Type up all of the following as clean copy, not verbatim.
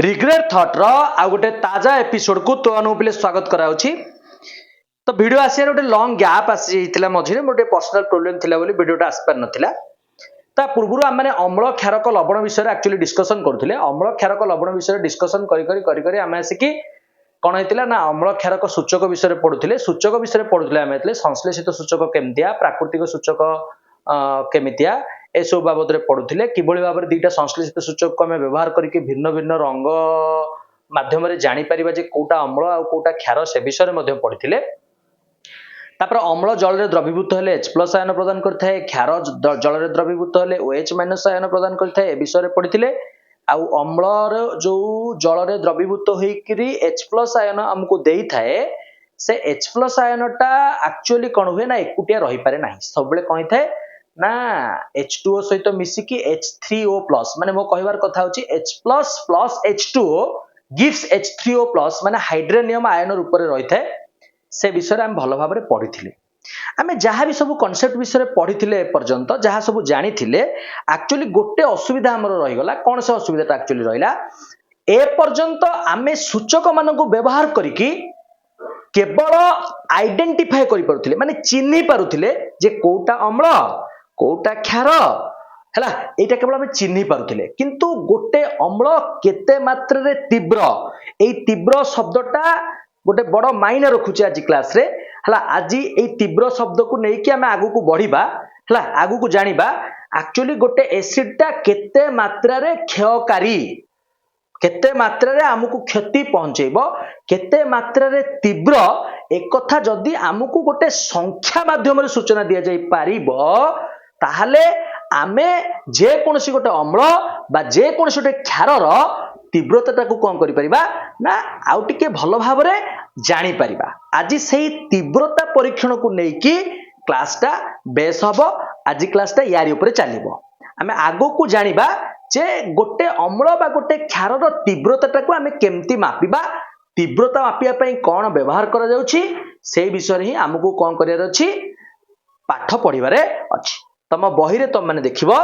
Regret thought रो आ गोटे ताजा episode को तो अनुपिले स्वागत कराउछि। तो वीडियो आसिया गोटे लॉन्ग गैप आसी जाइतिला मझिरे मोटे पर्सनल प्रॉब्लम थिला बोली वीडियोटा आस पार नथिला। ता पूर्वरु हम माने अम्ल क्षारक लवण विषय एक्चुअली डिस्कशन करथुले। अम्ल क्षारक लवण विषय डिस्कशन करी हम आसिकी कोन हेतिला ना अम्ल क्षारक सूचक विषय पढुथुले। सूचक विषय पढुथुले हम हेतले संश्लेषित सूचक केमतिया प्राकृतिक सूचक केमितिया ए सब बाबद रे पढुथुले। किबोली बाबर दीटा संश्लेषित सूचक को हम व्यवहार करके भिन्न भिन्न रंग माध्यम रे जानि परिबा जे कोटा अम्ल आ कोटा क्षार से विषय रे मध्ये पढिथिले। तापर अम्ल जल रे द्रवीभूत हेले H+ आयन प्रदान करथाय, क्षार जल रे द्रवीभूत हेले OH- आयन प्रदान करथाय ए विषय रे पढिथिले। आ अम्ल रे जो जल रे द्रवीभूत होइकरी H+ आयन हमको देई थाए से H+ आयनटा एक्चुअली कोन हुए ना एकुटिया रही पारे नाही। सब बेले कहि थाए ना H2O सहित मिसी की H3O+ माने मो कहिवार कथा होची H+ + H2O गिव्स H3O+ माने हाइड्रोनियम आयन रूप रे रही थाए। से विषय हम भलो भाबरे पढिथिले। आमे जहाँ भी सब कांसेप्ट विषय पढिथिले पर्यंत जहाँ सब जानिथिले एक्चुअली गोटे असुविधा हमर रही गला। कोन से असुविधाटा एक्चुअली रहिला ए पर्यंत आमे सूचक मानको व्यवहार करिकी केवल आइडेंटिफाई करि परुथिले माने चिन्हि पारुथिले जे कोटा अम्ल कोटा क्षार हला एटा केवल हम चिन्हि पारुथिले। किंतु गोटे अम्ल केते मात्रा रे तीव्र एई तीव्र शब्दटा गोटे बड़ मायने रखुची आज क्लास रे हला। आज एई तीव्र शब्द को नै कि हम आगु को बढ़िबा हला आगु को जानिबा एक्चुअली गोटे एसिडटा केते मात्रा रे क्षयकारी केते मात्रा रे हमकु क्षति पहुंचेबो केते मात्रा रे तीव्र एक कथा जदी हमकु गोटे संख्या माध्यम रे सूचना दिया जाई पारिबो ताहाले आमे जे कोनसी गोटे अम्ल बा जे कोनसी गोटे क्षारर तीव्रता को कोन करि परिबा ना आउ टिके भलो भाबरे जानि परिबा। आज सेही तीव्रता परीक्षण को नै कि क्लासटा बेस हबो। आज क्लासटा यारी ऊपर चलिबो। आमे आगो को जानिबा जे गोटे अम्ल बा गोटे क्षारर तीव्रता को आमे केमती मापिबा तीव्रता मापिया पई कोन व्यवहार करा जाउछि सेही विषय हि हमकु कोन करियार अछि पाठ पढिबारे अछि। तम बही रे तम माने देखिबो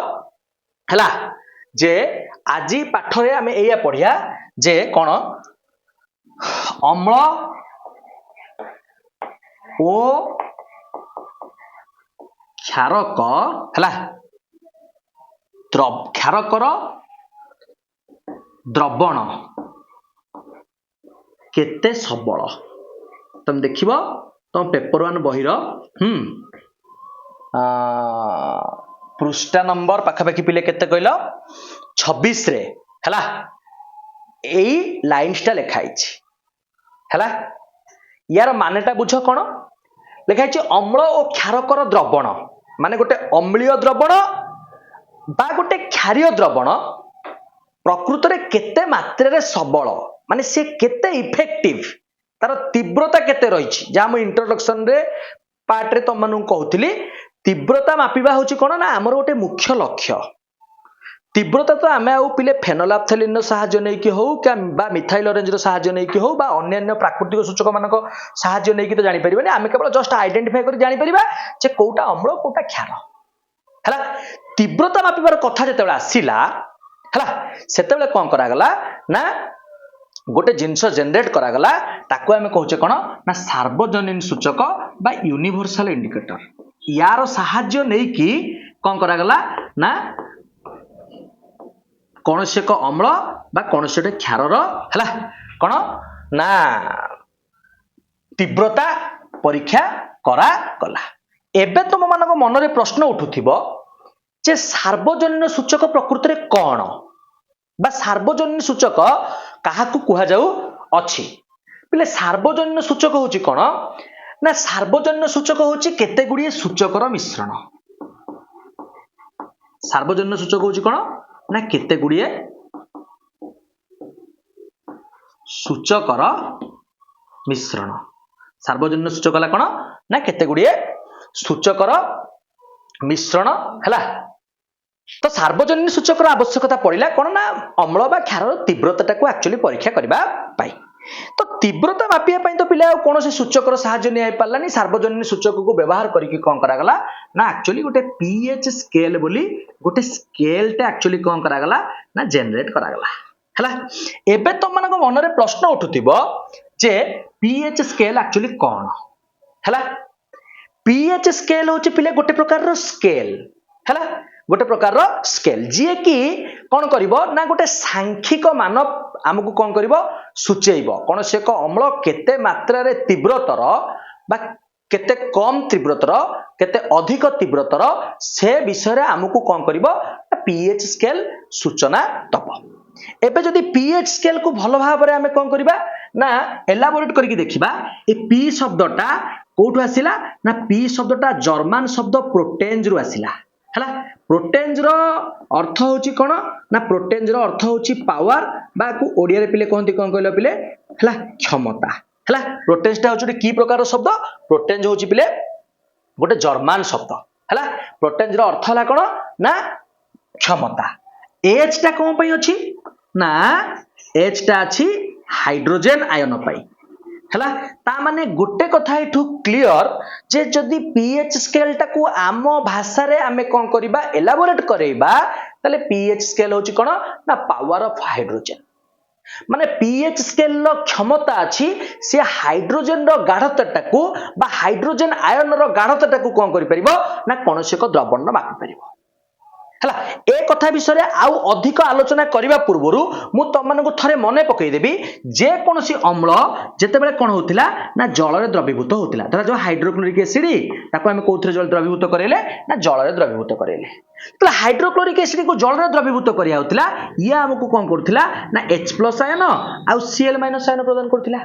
हला जे आजी पाठ रे आमे एया पढिया जे कोन अम्ल ओ क्षारक हला क्षारकर द्रवण केते सबल तुम देखिबो तुम पेपर 1 बही रो पृष्ठा नंबर पाखापाखि पिले केते कहलो 26 रे हला एई लाइन्सटा लिखाई छी हला। यार मानेटा बुझ कोन लिखाई छी अम्ल और क्षारकर द्रवण माने गोटे अम्लीय द्रवण बा गोटे क्षारीय द्रवण प्रकृत रे केते मात्रा रे सबल माने से केते इफेक्टिव तार तीव्रता केते रहिछि जा हम इंट्रोडक्शन रे पार्ट रे तम मानु कहउतली तीव्रता मापिबा होछि कोन ना हमर गोटे मुख्य लक्ष्य। तीव्रता तो आमे आउ पिले फेनोल्फथलीन रो सहाय्य नै कि हो कि बा मिथाइल ऑरेंज रो सहाय्य नै कि हो बा अन्य प्राकृतिक सूचक मानको सहाय्य नै कि तो जानि परिबानी। आमे केवल जस्ट आइडेंटिफाई करि जानि परिबा जे कोटा अम्ल कोटा क्षार हला। तीव्रता मापिबार कथा जेतेबेला आसिला हला सेतेबेले कोन करा गला ना गोटे जिंस जनरेट करा गला ताको आमे कहउचे कोन ना सार्वजनीन सूचक बा यूनिवर्सल इंडिकेटर। यार सहाय्य नै कि कोन करा गला ना कौनसी एक अम्ल बा कौनसी एक क्षारर हला कोन ना तीव्रता परीक्षा करा गला। एबे तुम मानको मन रे प्रश्न उठुथिबो जे सार्वजनीन सूचक प्रकृति रे कोन बा सार्वजनीन सूचक काहाकू कुहा जाऊ अछि पिले। सार्वजनीन सूचक होची कोन ना सार्वजनीन सूचक होची केते गुडी सूचकर मिश्रण। सार्वजनीन सूचक होची कोन ना केते गुडी सूचकर मिश्रण। सार्वजनीन सूचक हला कोन ना केते गुडी सूचकर मिश्रण हला। तो सार्वजनीन सूचकर आवश्यकता पड़िला कोन ना अम्ल बा क्षारर तीव्रता को एक्चुअली परीक्षा करबा पाई। तो तीव्रता मापिया पई तो पिला कोन से सूचकर सहाय्य नै आइ पालानी। सार्वजनीन सूचक को व्यवहार करिकि कोन करा गला ना एक्चुअली गोटे पीएच स्केल बोली गोटे स्केल टा एक्चुअली कोन करा गला ना जनरेट करा गला हैला एबे तुम मानक मन रे प्रश्न उठुथिबो जे पीएच स्केल एक्चुअली कोन हैला पीएच स्केल होची पिले गोटे प्रकार रो स्केल हैला गोटे प्रकार रो स्केल जे कि कोन करिवो ना गोटे सांख्यिक मान हमकु कोन करिवो सूचेइबो कोन से को अम्ल केते मात्रा रे तीव्रतर बा केते कम तीव्रतर केते अधिक तीव्रतर से विषय रे हमकु कोन करिवो पीएच स्केल सूचना दबो एबे जदि पीएच स्केल को भलो भाव रे हमें कोन करिबा ना एलाबोरेट करके देखिबा ए पी शब्दटा कोठु आसिला ना पी शब्दटा जर्मन शब्द प्रोटेंज रु आसिला हला प्रोटेंज रो अर्थ होची कोन ना प्रोटेंज रो अर्थ होची पावर बा को ओडिया रे पिले कहंती कोन कहलो पिले हला क्षमता हला प्रोटेंज टा होची की प्रकार शब्द प्रोटेंज होची पिले गोटे जर्मन शब्द हला प्रोटेंज रो अर्थ हला कोन ना क्षमता एच टा कोन पई अछि ना एच टा अछि हाइड्रोजन आयन पई हला ता माने गोटे कथा इठु क्लियर जे जदी पीएच स्केल टा को आम भाषा रे हमें कोन करिबा एलाबोरेट करेबा तले पीएच स्केल होची कोन ना पावर ऑफ हाइड्रोजन माने पीएच स्केल रो क्षमता अछि से हाइड्रोजन रो गाढ़ता को बा हाइड्रोजन आयन रो गाढ़ता को कोन करि परिबो ना कोनसे को द्रवण रो मापि परिबो हला ए कथा विषय रे आउ अधिक आलोचना करिबा पूर्वरु मु तमनको थरे मने पकई देबी जे कोनसी अम्ल जेते बेले कोन होतिला ना जल रे द्रवीभूत होतिला धरा जो हाइड्रोक्लोरिक एसिड ताको हम कोथरे जल द्रवीभूत करेले ना जल रे द्रवीभूत करेले तो हाइड्रोक्लोरिक एसिड को जल रे द्रवीभूत करिया होतिला या हमकु कोन करथिला ना H+ आयन आउ Cl- आयन प्रदान करथिला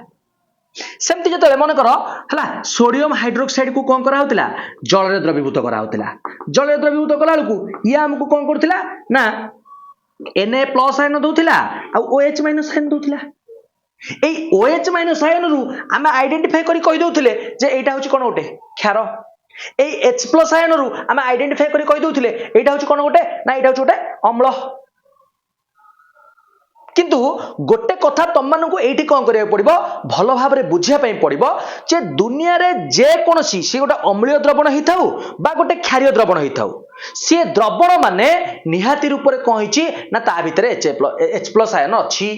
सेमति जते मन कर हला सोडियम हाइड्रोक्साइड को कोन करा होतिला जल रे द्रवीभूत करा होतिला जल रे द्रवीभूत कला लकु या हमकु कोन करथिला ना Na+ आयन दोथिला आ OH- आयन दोथिला ए OH- आयन रु हम आइडेंटिफाई करी कहि दोथिले जे एटा होची कोन गोटे क्षार ए H+ आयन रु हम आइडेंटिफाई करी कहि दोथिले एटा होची कोन गोटे ना एटा होची गोटे अम्ल किंतु गोटे कथा तुम मानू ये कौन करा पड़ो भल भाव में बुझापी पड़ो जे दुनिया रे जे कौन सी गोटे अम्लीय द्रवण होता बा गोटे क्षारीय द्रवण होता सी द्रवण माने निहाती रूप से कौन ना ता भितर H+ आयन अच्छी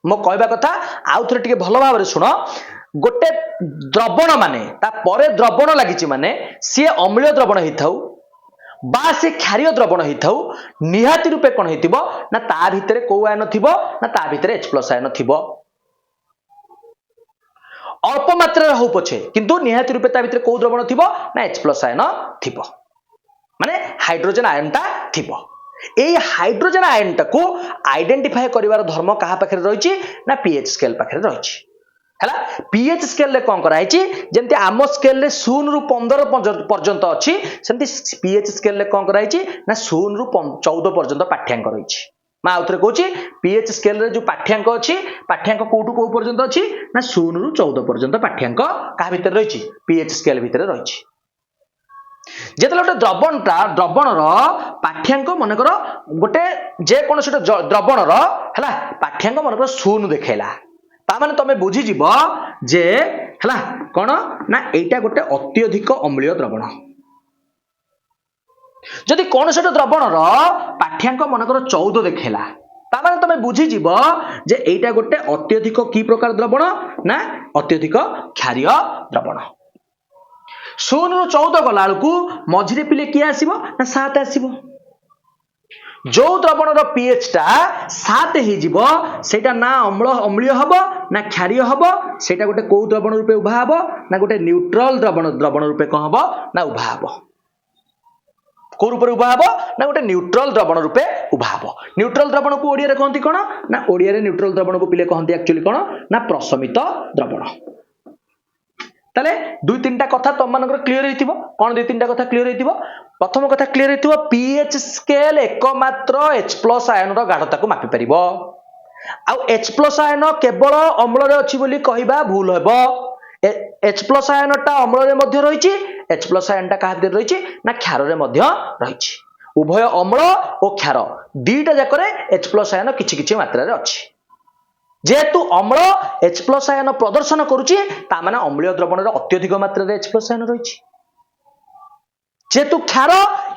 मो कहवा कथा आउ थे टे भल भाव शुण गोटे द्रवण माने ता परे द्रवण लगी माने सी अम्लीय द्रवण होता बा से क्षारीय द्रवण होता निहाती रूपे कौन हो ना ता भितर को आयन थी ना ता भितर H+ आयन थी अल्प मात्रा हो पछे किंतु निहाती रूपे ता भितर को द्रवण थी ना H+ आयन थी माने हाइड्रोजन आयन टा थी ए हाइड्रोजन आयन टा को आइडेंटिफाई करिवार धर्म कहा पाखरे रहिछि ना पीएच स्केल पाखरे रहिछि हैला पीएच स्केल रे कोन कराइछि जेंति आम स्केल रे 0 रु 15 पर्यंत अछि सेंति पीएच स्केल रे कोन कराइछि ना 0 रु 14 पर्यंत पाठ्यांक रहिछि मा आउथरे कहूछि पीएच स्केल रे जो पाठ्यांक अछि पाठ्यांक कोठु को पर्यंत अछि ना 0 रु 14 पर्यंत पाठ्यांक का भीतर रहिछि पीएच स्केल भीतर रहिछि जेतले गोटे द्रवण रो पाठ्यांक मन कर गोटे जे कोन से द्रवण रो हैला पाठ्यांक मन कर 0 देखेला ता माने तमे बुझी जीव जे हला कोन ना एटा गोटे अत्यधिक अम्लीय द्रवण जदि कोन से द्रवण रो पाठ्यांक मनकर 14 देखेला ता माने तमे बुझी जीव जे एटा गोटे अत्यधिक की प्रकार द्रवण ना अत्यधिक क्षारीय द्रवण 0 रु 14 गला लकु मझिरे पिले की आसीबो ना 7 आसीबो जो द्रवण रो पीएच टा 7 हे जीवो सेटा ना अम्लीय हबो ना क्षारीय हबो सेटा गोटे को द्रवण रूपे उभा हबो ना गोटे न्यूट्रल द्रवण रूपे कौन हबो ना उभा हबो को रूप उभा हबो ना गोटे न्यूट्रल द्रवण रूपे उभा हबो न्यूट्रल द्रवण को ओडिया रे कहंती कोन ना ओडिया रे न्यूट्रल द्रवण को पिले कहंती एक्चुअली कोन ना प्रशमित द्रवण ताले दुई तीनटा कथा तुम मानकर क्लियर हेतिबो कोन दुई तीनटा कथा क्लियर हेतिबो प्रथम कथा क्लियर हेतिबो पीएच स्केल एकमात्र H+ आयन रो गाढ़ता को मापि परिबो आ H+ आयन केवल अम्ल रे अछि बोली कहिबा भूल हेबो H+ आयन टा अम्ल रे मध्ये रहिछि H+ आयन टा का भीतर रहिछि ना क्षार रे मध्ये रहिछि उभय अम्ल और क्षार दीटा जाकरे H+ आयन किछि किछि मात्रा रे अछि जेतु अम्ल H+ आयन प्रदर्शन करूछि ता माने अम्लीय द्रवण रे अत्यधिक मात्रा रे H+ आयन रहिछि जेतु क्षार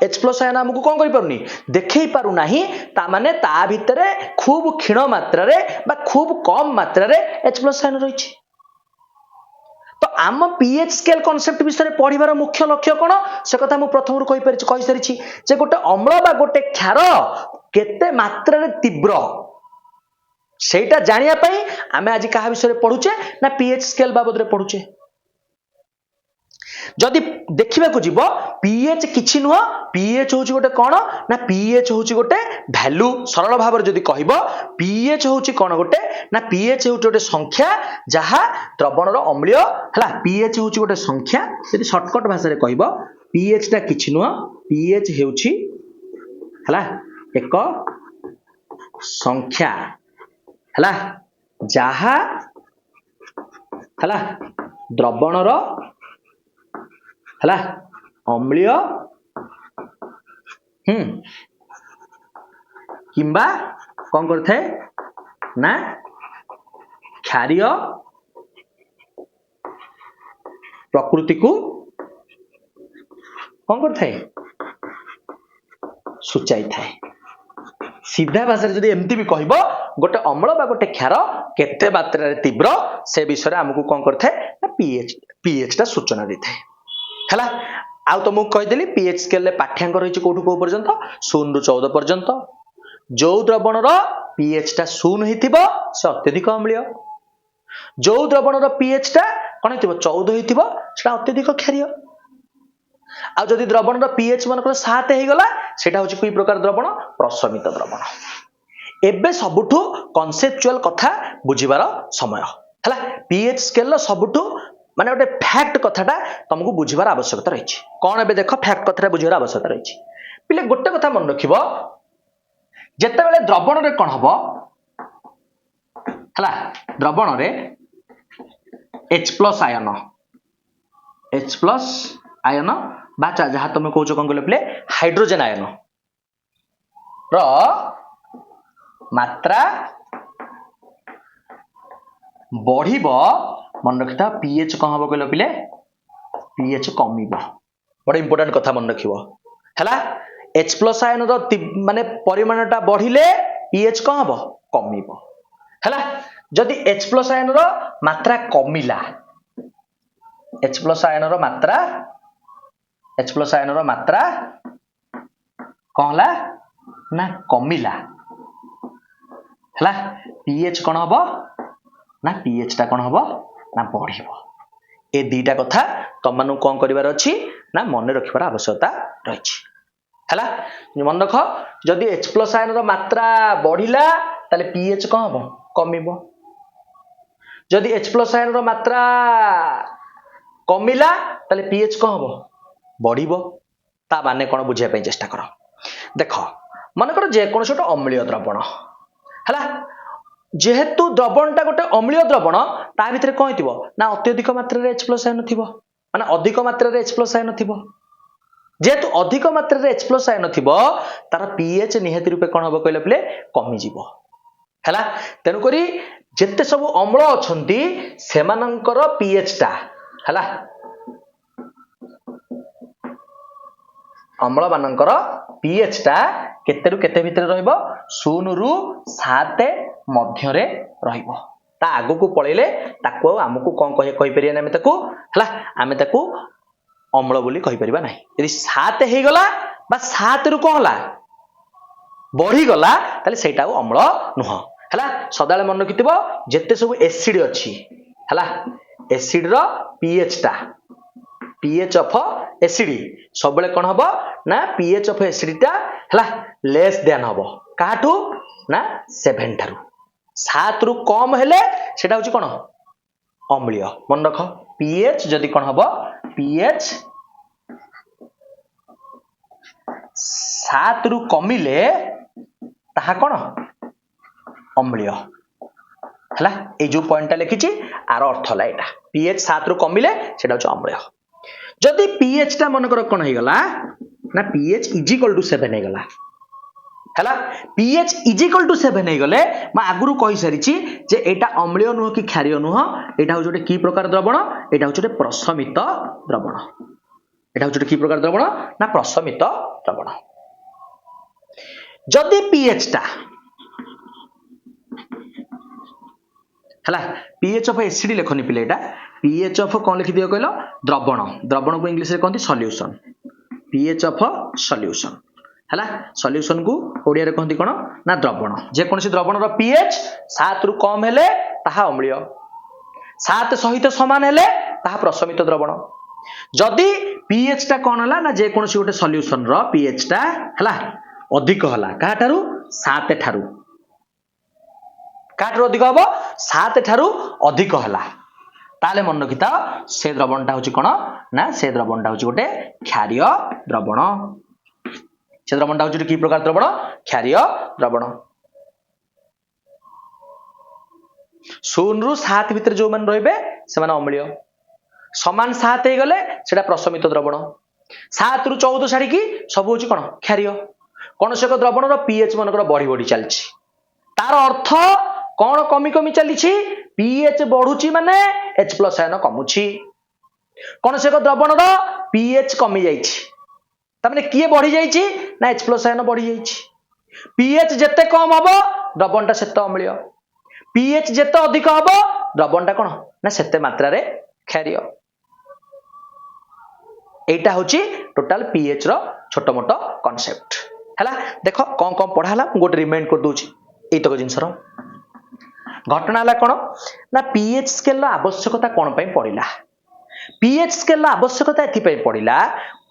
H प्लस आयन हमको कौन करि पारुनी देखै पारु नाही ता माने ता भितरे खूब क्षीण मात्रा रे बा खूब कम मात्रा रे H प्लस आयन रहिछि तो आम पीएच स्केल कॉन्सेप्ट विषय पढ़िबार मुख्य लक्ष्य कोन से कथा मु प्रथम कहि सारिछि जे गोटे अम्ल बा गोटे क्षार केते मात्रा रे तीव्र सेटा जानिया पई आमे आज कहा विषय पढुचे ना पीएच स्केल बाबद रे पढुचे जदि देखिबा को जीवो पीएच किछि नुह पीएच होची गोटे कोन ना पीएच होची गोटे वैल्यू सरल भाव रे जदि कहिबो पीएच होची कोन गोटे ना पीएच होची गोटे संख्या जहा द्रवण रो अम्लीय हला पीएच होची गोटे संख्या जदि शॉर्टकट भाषा रे कहिबो पीएच ता किछि नुह पीएच हेउची हला एक संख्या हला जहा हला द्रवण रो हला अम्लीय किंबा कौन करथे ना क्षारीय प्रकृति को कौन करथे सूचाई थाए सीधा भाषा जदि एमती भी कहबो गोटे अम्ल बा गोटे क्षार केते मात्रा रे तीव्र से विषय हमको कौन करथे पीएच ता सूचना देथाय हला आउ तो मु कहि देली पीएच स्केल रे पाठ्यांक रहिछि कोठु को पर्यंत 0 रु 14 पर्यंत जो द्रवण रो पीएच ता 0 हिथिबो से अत्यधिक अम्लीय जो द्रवण रो पीएच ता कोन हिथिबो 14 हिथिबो सेटा अत्यधिक क्षारीय आ जदि द्रवण रो पीएच मन को 7 हे गला सेटा होछि कोई प्रकार द्रवण प्रशमित द्रवण एबे सबुठु कॉन्सेप्चुअल कथा बुझिबार समय हला पीएच स्केल रो सबुठु माने गोटे फैक्ट कथाटा तुमको बुझिबार आवश्यकता रही कौन ए देख फैक्ट कथा बुझिबार आवश्यकता रही पिले गोटे कथा मन रखिबो जेते बेले द्रवण रे कोन हबो हला द्रवण रे H प्लस आयन बाचा जहा तुम कहउछो कोन कहले पिले हाइड्रोजन आयन रो मात्रा बढ़िबो मन रखता पीएच कौन हम कहल पिले पीएच कमिबो बड़ा इंपोर्टेंट कथा मन रखिबो हला H प्लस आयन रो माने परिमाणटा बढ़िले पीएच कौन हबो कमिबो हला जदि H प्लस आयन रो मात्रा कमिला H प्लस आयन रो मात्रा कहला ना कमिला हला पीएच कौन हबो ना पीएच ता कौन हबो ना बढ़िबो ए दीटा कथा तुम मानु कोन करिवार अछि ना मन रखिबार आवश्यकता रहिछि हला मन रख जदि H प्लस आयन रो मात्रा बढ़िला ताले पीएच कोन हबो कमिबो जदि H प्लस आयन रो मात्रा कमिला ताले पीएच कोन हबो बढ़िबो ता माने कोन बुझिया पय चेष्टा करो देखो मन कर जे कोन छोट अम्लीय द्रवण हला जेहेतु द्रवणटा गोटे अम्लीय द्रवण ता भितर कौन हिथिबो ना अत्यधिक मात्रा रे H प्लस आयन थिबो माने अधिक मात्रा रे H प्लस आयन थिबो जेहेतु अधिक मात्रा रे H प्लस आयन थिबो तार पीएच निहाती रूपे कोन हबो कहले प्ले कमी जिवो हला तेनु करी जेते सब अम्ल अछंती सेमानंकर पीएच टा हला अम्ल मानंकर पीएच टा केते रु केते भितर रहइबो 0 रु 7 मध्य रे रहइबो ता आगु को पळेले ताको हमकु कोन कहि परिया ना ताको हला आमे ताको अम्ल बोली कहि परिबा नाही यदि 7 हे गला बा 7 रु कोन हला बढ़ी गला ताले सेटा अम्ल नुह हला सदाले मन रखितबो जेते सब एसिड अछि हला एसिड रो पीएच ऑफ एसिड सबले कोन हबो ना पीएच ऑफ एसिड ता हला लेस देन हबो काठू ना 7 थारु 7 रु कम हेले सेटा होची कोन अम्लीय मन रख पीएच जदी कोन हबो पीएच 7 रु कमिले ताहा कोन अम्लीय हला ए जो पॉइंटटा लिखिची आर अर्थ हला एटा पीएच 7 रु कमिले सेटा होची अम्लीय जदी पीएच ता मन कर कोन हे गला ना पीएच = 7 हे गला हला पीएच = 7 हे गले म आगुरु कहि सारिची जे एटा अम्लीय नुह कि क्षारीय नुह एटा हो जोटे की प्रकार द्रवण एटा हो जोटे प्रशमित द्रवण এটা হচ্ছে কি প্রকার দ্রবণ না প্রশমিত দ্রবণ যদি pH টা ହେଲା pH of acid ଲେଖନି ପିଲେ ଏଟା pH of କଣ ଲେଖି ଦିଅ କହିଲ ଦ୍ରବଣ ଦ୍ରବଣ କୁ ଇଂଲିଶ ରେ କହନ୍ତି ସଲ୍ୟୁशन pH of solution ହେଲା ସଲ୍ୟୁशन କୁ ଓଡ଼ିଆ ରେ କହନ୍ତି କଣ ନା ଦ୍ରବଣ ଯେ କୋनସି ଦ୍ରବଣର pH 7 ରୁ କମ ହେଲେ ତାହା ଅମ୍ଳୀୟ 7 ସହିତ ସମାନ ହେଲେ ତାହା ପ୍ରଶମିତ ଦ୍ରବଣ ଯଦି pH ଟା କଣ ହେଲା ନା ଯେ କୋनସି ଗୋଟେ ସଲ୍ୟୁशन ର pH ଟା ହେଲା ଅଧିକ ହେଲା କାହା ଠାରୁ 7 ଠାରୁ କାଠାରୁ ଅଧିକ ହବ 7 ଠାରୁ ଅଧିକ ହେଲା ତାହେଲେ ମନେ ରଖିଥା ସେ ଦ୍ରବଣଟା ହଉଛି କଣ ନା ସେ ଦ୍ରବଣଟା ହଉଛି ଗୋଟେ କ୍ଷାରୀୟ ଦ୍ରବଣ ସେ ଦ୍ରବଣଟା ହଉଛି କି ପ୍ରକାର ଦ୍ରବଣ କ୍ଷାରୀୟ ଦ୍ରବଣ 0 ରୁ 7 ଭିତରେ ଯୋଉ ମାନେ ରହିବେ ସେମାନେ ଅମ୍ଳୀୟ ସମାନ 7 ହେଇ ଗଲେ ସେଟା ପ୍ରଶମିତ ଦ୍ରବଣ 7 ରୁ 14 ଛାଡିକି ସବୁ ହଉଛି କଣ କ୍ଷାରୀୟ କୌଣସି ଏକ ଦ୍ରବଣର pH ମନକର ବଢି ବଢି ଚାଲିଛି ତାର ଅର୍ଥ କଣ କମି କମି ଚାଲିଛି pH ବଢୁଛି ମାନେ H+ ଆୟନ କମୁଛି କୌଣସି ଏକ ଦ୍ରବଣର pH କମି ଯାଇଛି ତାମାନେ କିଏ ବଢି ଯାଇଛି ନା H+ ଆୟନ ବଢି ଯାଇଛି pH ଯେତେ କମ ହବ ଦ୍ରବଣଟା ସେତେ ଅମ୍ଳୀୟ pH ଯେତେ ଅଧିକ ହବ ଦ୍ରବଣଟା କଣ ନା ସେତେ ମାତ୍ରାରେ କ୍ଷାରୀୟ এইটা হচ্ছে টোটাল pH ର छोट मोट कॉन्सेप्ट हैला देखो कौन कौन पढ़ा हला गोटे रिमाइंड कर दूची एतक जिंसर घटना हला कोन ना pH स्केल रो आवश्यकता कोन पई पड़िला pH स्केल रो आवश्यकता एथि पई पड़िला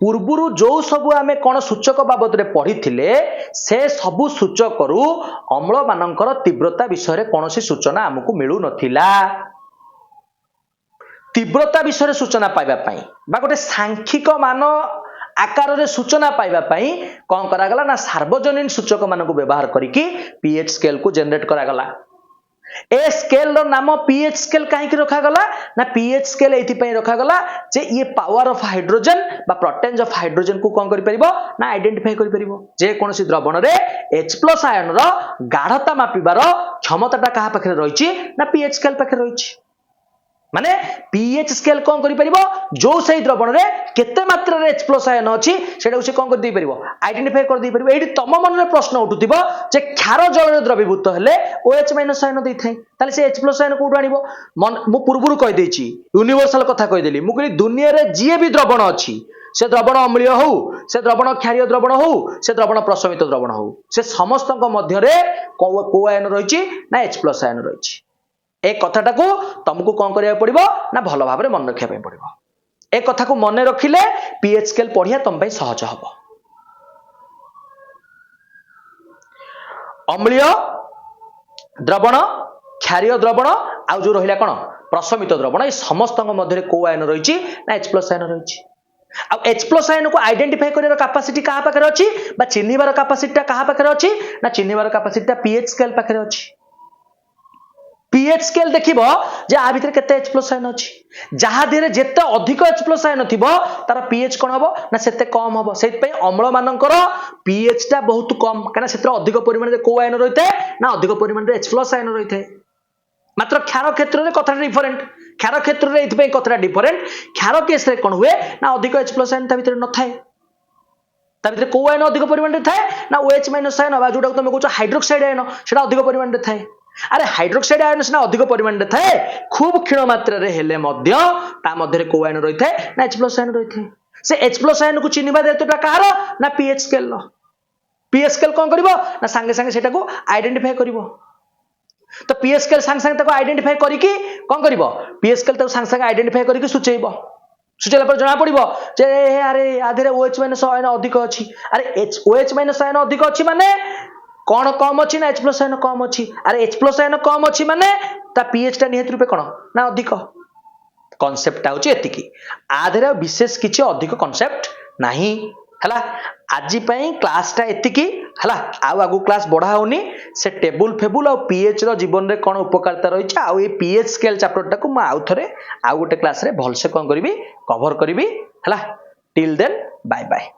पूर्वरु जो सब आमे कोन सूचक बाबद रे पढ़िथिले से सब सूचक रु अम्ल मानकर तीव्रता विषय रे कोनोसी सूचना हमकु मिलु नथिला तीव्रता विषय सूचना पाइबा पाई बा गोटे सांख्यिक मान आकार रे सूचना पाइबा पाई कौन करा गला ना सार्वजनीन सूचक मान को व्यवहार करिकी pH स्केल को जनरेट करा गला ए स्केल रो नाम pH स्केल काहे की रखा गला ना pH स्केल एथि पई रखा गला जे ये पावर ऑफ हाइड्रोजन बा प्रोटेंज ऑफ हाइड्रोजन को कौन करि परिबो ना आइडेंटिफाई करि परिबो जे कोनसी द्रवण रे H+ आयन रो गाढ़ता मापिबार क्षमताटा कहा पाखरे रहिछि ना pH स्केल पाखरे रहिछि माने pH स्केल कौन करि परिबो जो सही द्रवण रे केते मात्रा रे H+ आयन अछि सेटा से कौन कर दे परिबो आइडेंटिफाई कर दे परिबो एठी तम मन रे प्रश्न उठुतिबो जे क्षार जल रे द्रवीभूत हेले OH- आयन दै थाई ताले से H+ आयन कोडु आनिबो मु पूर्वरु कहि देछि यूनिवर्सल कथा कहि देली मु कहली दुनिया रे जे भी द्रवण अछि से द्रवण अम्लीय हो से द्रवण क्षारीय द्रवण हो से द्रवण प्रशमित द्रवण हो से समस्तक मध्य रे को आयन रहिछि ना H+ आयन रहिछि एक कथाटा को तुमको कौन करिया पड़िबो ना भलो भाबरे मन रखिया पई पड़िबो एक कथा को मन रखिले pH स्केल पढ़िया तुम पई सहज हबो अम्लीय द्रवण क्षारीय द्रवण आ जो रहिला कोन प्रशमित द्रवण ए समस्तक मध्य रे को आयन रहिछि ना H+ आयन रहिछि आ H+ आयन को आइडेंटिफाई करियर कैपेसिटी कहा पाखरे अछि बा चिन्हिबार कैपेसिटी कहा पाखरे अछि ना चिन्हिबार कैपेसिटी pH स्केल पाखरे अछि pH स्केल देखिबो जे आ भितर केते H+ आयन अछि जहा धीरे जेते अधिक H+ आयन थिबो तार pH कोन हबो ना सेते कम हबो सेत पई अम्ल मानकर pH टा बहुत कम काना सेतर अधिक परिमाण रे को आयन रहिते ना अधिक परिमाण रे H+ आयन रहिते मात्र क्षार क्षेत्र रे कथा डिफरेंट क्षार क्षेत्र रे एथि पई कथा डिफरेंट क्षार केस रे कोन हुए ना अधिक H+ आयन ता भितर न थाए ता भितर को आयन अधिक परिमाण रे थाए ना OH- आयन बा जोडा तुम कहू हाइड्रोक्साइड आयन सेटा अधिक परिमाण रे थाए अरे हाइड्रोक्साइड आयन सिना अधिक परिमाण रे थाए खूब क्षीण मात्रा रे हेले मध्य ता मध्य रे को आयन रहि थाए ना H+ आयन रहि थाए से H+ आयन को चिन्हिबा दायित्वटा कहार ना pH स्केल लो pH स्केल कोन करिवो ना संगे संगे सेटा को आइडेंटिफाई करिवो तो pH स्केल संगे संगे ताको आइडेंटिफाई करिकि कोन करिवो pH स्केल ताको संगे संगे आइडेंटिफाई करिकि सुचेइबो सुचेला पर जणा पड़िबो जे अरे आधेरे OH- आयन अधिक अछि अरे OH- आयन अधिक अछि माने कौन कम अच्छी ना H+ आयन कम अच्छी अरे H+ आयन कम अच्छी माने ता pH टा निहित रूपे कोन ना अधिक कांसेप्ट होची एतिकी आधेरे विशेष किछि अधिक कांसेप्ट नाही हला आजि पई क्लास टा एतिकी हला आउ आगु क्लास बढ़ा होनी से टेबुल फेबुल और pH रो जीवन रे कोन उपकारिता रहिछ आ ए pH स्केल चैप्टर टा को म आउ थरे आउ गोटे क्लास रे भल से कोन करबी कवर करबी हला टिल देन बाय बाय।